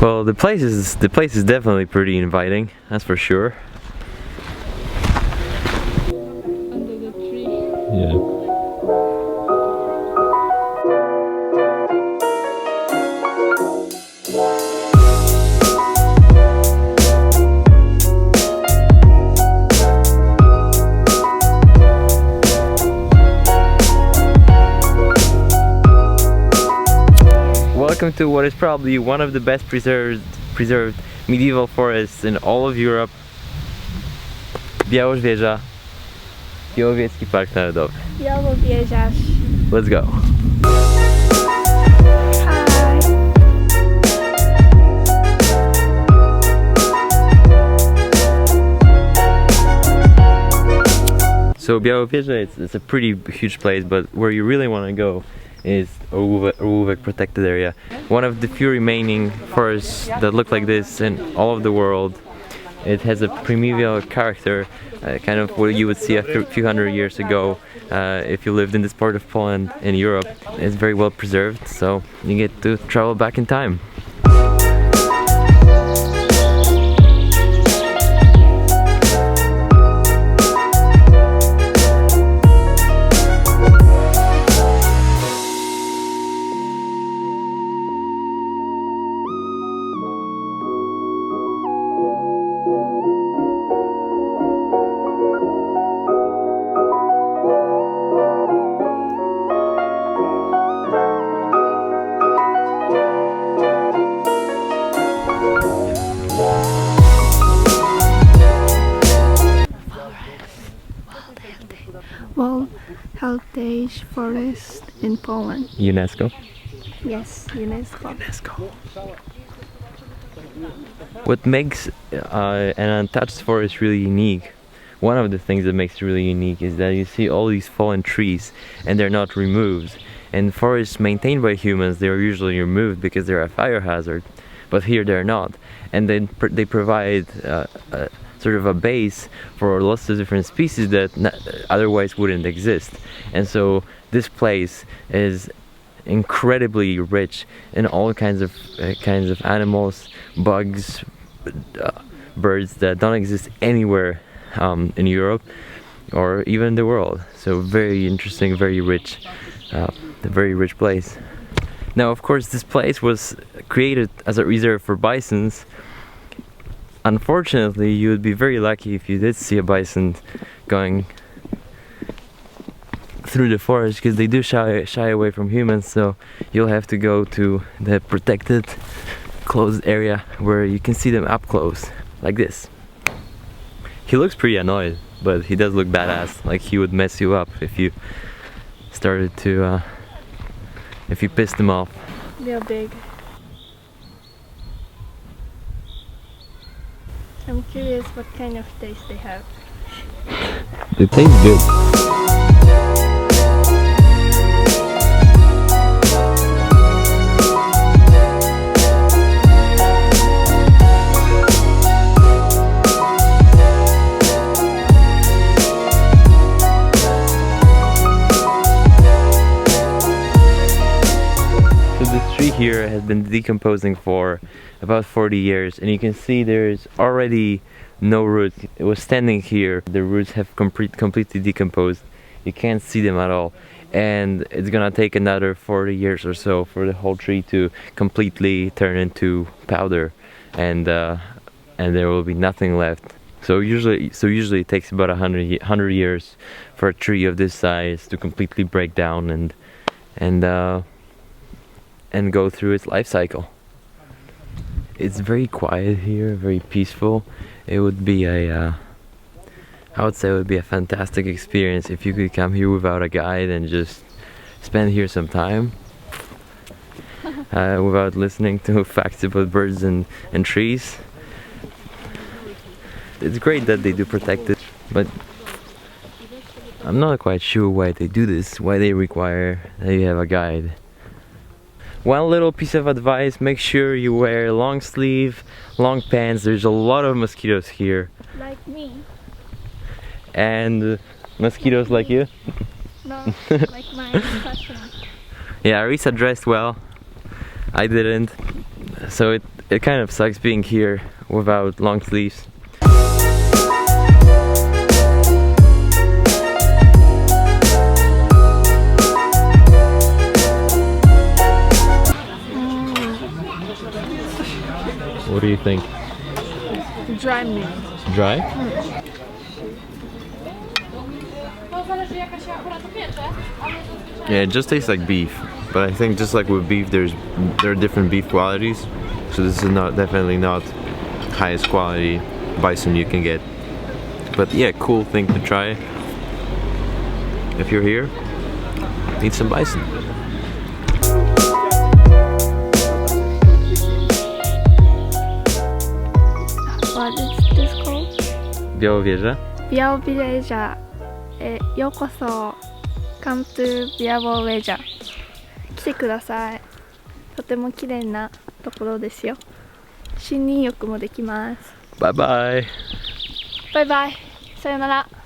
Well, the place is definitely pretty inviting, that's for sure. Under the tree. Yeah. Welcome to what is probably one of the best preserved medieval forests in all of Europe. Białowieza, Białowiecki Park Narodowy. Białowiezarz. Let's go. Hi. So Białowieza, it's a pretty huge place, but where you really want to go is Ołówek protected area. One of the few remaining forests that look like this in all of the world. It has a primeval character, kind of what you would see after a few hundred years ago if you lived in this part of Poland in Europe. It's very well preserved, so you get to travel back in time. World Heritage Forest in Poland. UNESCO. Yes, UNESCO. What makes an untouched forest really unique, one of the things that makes it really unique, is that you see all these fallen trees and they're not removed. And forests maintained by humans, they're usually removed because they're a fire hazard, but here they're not. And then they provide sort of a base for lots of different species that otherwise wouldn't exist. And so this place is incredibly rich in all kinds of animals, bugs, birds that don't exist anywhere in Europe or even the world. So very interesting, very rich, a very rich place. Now, of course, this place was created as a reserve for bisons. Unfortunately, you would be very lucky if you did see a bison going through the forest, because they do shy away from humans, so you'll have to go to the protected, closed area where you can see them up close, like this. He looks pretty annoyed, but he does look badass, like he would mess you up if you started to, if you pissed him off. They're big. I'm curious what kind of taste they have. They taste good. So this tree here has been decomposing for about 40 years, and you can see there's already no roots. It was standing here, the roots have completely decomposed. You can't see them at all, and it's gonna take another 40 years or so for the whole tree to completely turn into powder, and there will be nothing left. So usually it takes about 100 years for a tree of this size to completely break down and go through its life cycle. It's very quiet here, very peaceful. It would be I would say it would be a fantastic experience if you could come here without a guide and just spend here some time without listening to facts about birds and trees. It's great that they do protect it, but I'm not quite sure why they do this, why they require that you have a guide. One little piece of advice: make sure you wear long sleeve, long pants. There's a lot of mosquitoes here. Like me? And mosquitoes like you? No, like my cousin. Yeah, Arisa dressed well. I didn't. So it kind of sucks being here without long sleeves. What do you think? Dry meat. Dry? Yeah, it just tastes like beef. But I think just like with beef, there are different beef qualities. So this is definitely not highest quality bison you can get. But yeah, cool thing to try. If you're here, eat some bison. What is this called? Białowiez? Białowiez. ようこそ Come to Białowiez. 来てください。とても綺麗なところですよ。森林浴もできます。バイバイ。バイバイ。さよなら。